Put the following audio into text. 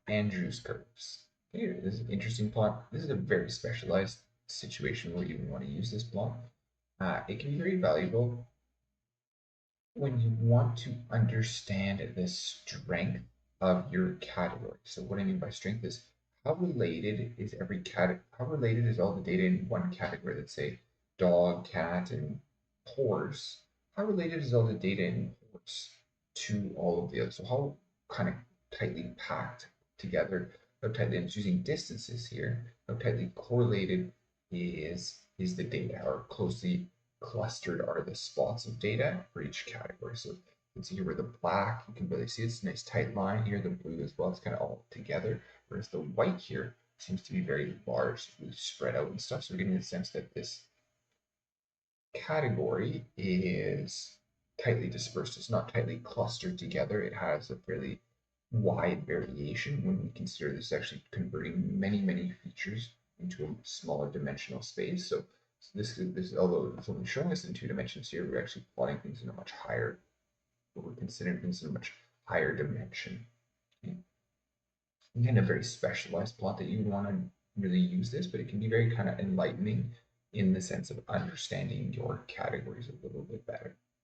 Andrews curves. Okay, this is an interesting plot. This is a very specialized situation where you want to use this plot. It can be very valuable when you want to understand the strength of your category. So what I mean by strength is how related is every cat, how related is all the data in one category? Let's say dog, cat, and horse. How related is all the data in horse to all of the others? So how kind of tightly packed together, how tightly, I'm just using distances here, how tightly correlated is the data, or closely clustered are the spots of data for each category. So you can see here where the black, you can really see it's a nice tight line here, the blue as well, it's kind of all together, whereas the white here seems to be very large, really spread out and stuff. So we're getting the sense that this category is tightly dispersed. It's not tightly clustered together. It has a fairly wide variation when we consider this actually converting many features into a smaller dimensional space. So this although it's only showing us in 2 dimensions here, we're actually plotting things in a much higher, what we're considering things in a much higher dimension. Okay. Again, a very specialized plot that you would want to really use this, but it can be very kind of enlightening in the sense of understanding your categories a little bit better.